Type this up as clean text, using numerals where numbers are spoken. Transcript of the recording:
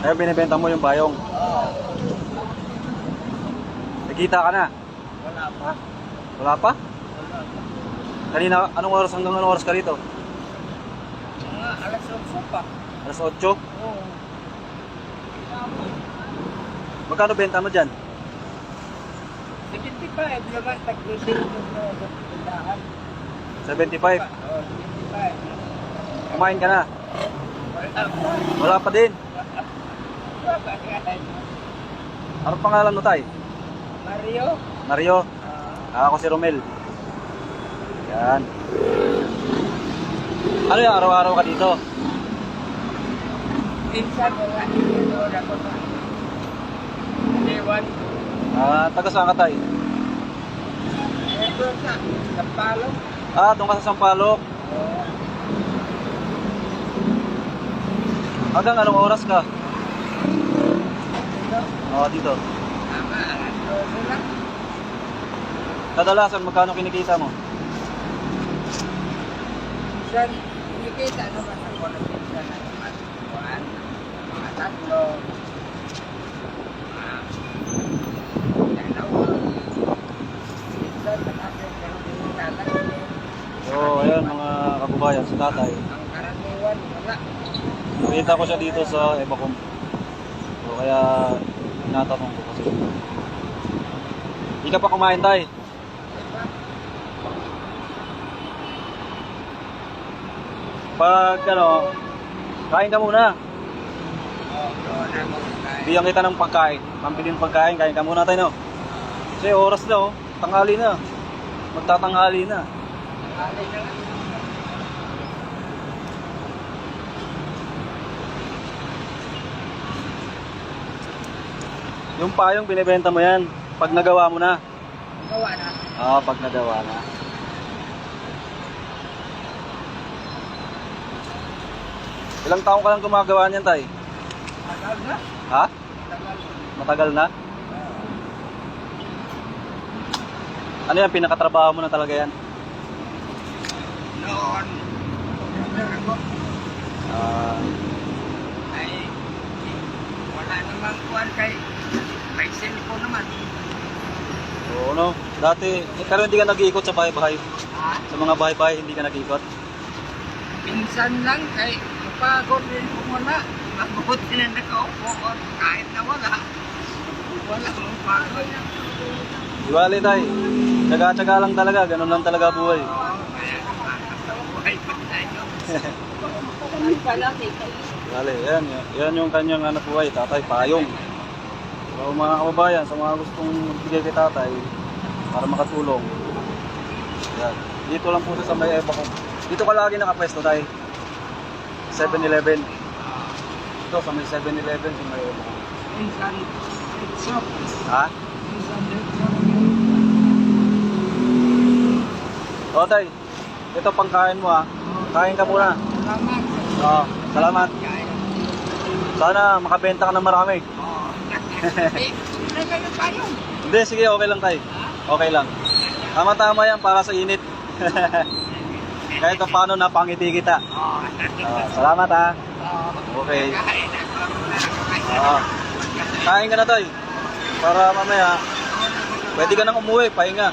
Kaya binibenta mo yung bayong. Oo. Nakita ka na? Wala pa. Wala pa? Wala pa. Kanina, anong oras hanggang anong oras ka rito? Mga alas 8 pa. Alas 8? Oo. Magkano benta mo dyan? 75 naman, tag-isip ko na tindahan. 75? Oo, 75. Kumain ka na? Wala pa. Wala pa din. Bakit? Anong pangalan mo, tay? Mario? Mario? Ako si Romel. Yan. Ano yung araw-araw ka dito? Minsan wala. Ito na ko na. Iwan. Taga saan ka, tay? Ito sa Sampalo. Doon ka sa Sampaloc. Oo. Hanggang anong oras ka? Ito. Dito. Tama, alas 12 lang. Kadalasan, magkano kinikita mo? Minsan, kinikita naman ako na minsan na naman. Buwan, mga tatlo. Dalawa. Minsan, nakapit ng tatay. Ayan mga kababayan, si tatay. Ang karaniwan, wala. Nakita ko siya dito sa Ebacom. So, kaya tinatanong ko kasi. Hindi ka pa kumain, tay? Pag kain ka muna. Bigyan kita ng pagkain. Pambili ng pagkain, kain ka muna tayo, no? Kasi oras na, tanghali na. Magtatanghali na. Yung payong binibenta mo yan pag nagawa mo na. Gawa na. Pag nagawa na. Ilang taong ka lang gumagawa niyan, tay? Tagal na. Ha? Tagal. Matagal na? Ano yan, pinakatrabaho mo na talaga yan? Noon. Ako. Ay, wala namang kuwan kay may cellphone naman. Oo, no? Dati, pero hindi ka nag-iikot sa bahay-bahay. Ah, Sa mga bahay-bahay, hindi ka nag-iikot. minsan lang kay pagod din ko muna. Mabuti na nakaupo ko kahit na wala. Wala mong pagod. Iwali, tay. Tsaga-tsaga lang talaga, ganun lang talaga buhay. Oo, kaya buhay pa tayo. Ay pala, Iwali, yan yung kanyang anak buhay, tatay, payong. So mga kababayan, sa mga gustong bigay kay tatay, para makatulong. Yan. Dito lang po sa may Ebacom. Dito ka lagi nakapwesto, tay. 7-Eleven. Ito sa may 7-Eleven sa may Ebacom. minsan shop. Ha? Minsan O, tay. Ito pangkain mo, ha. Kain ka muna. salamat. Oo, salamat. Kaya. Sana makabenta ka ng marami. Oo. Nagkayo tayo. Hindi, sige, okay lang, tay. Okay lang. Tama-tama yan para sa init. Kahit paano napangiti kita. Oo. Salamat, ha. Okay. Kain ka na, tay. Para mamaya, pwede ka nang umuwi, pahinga.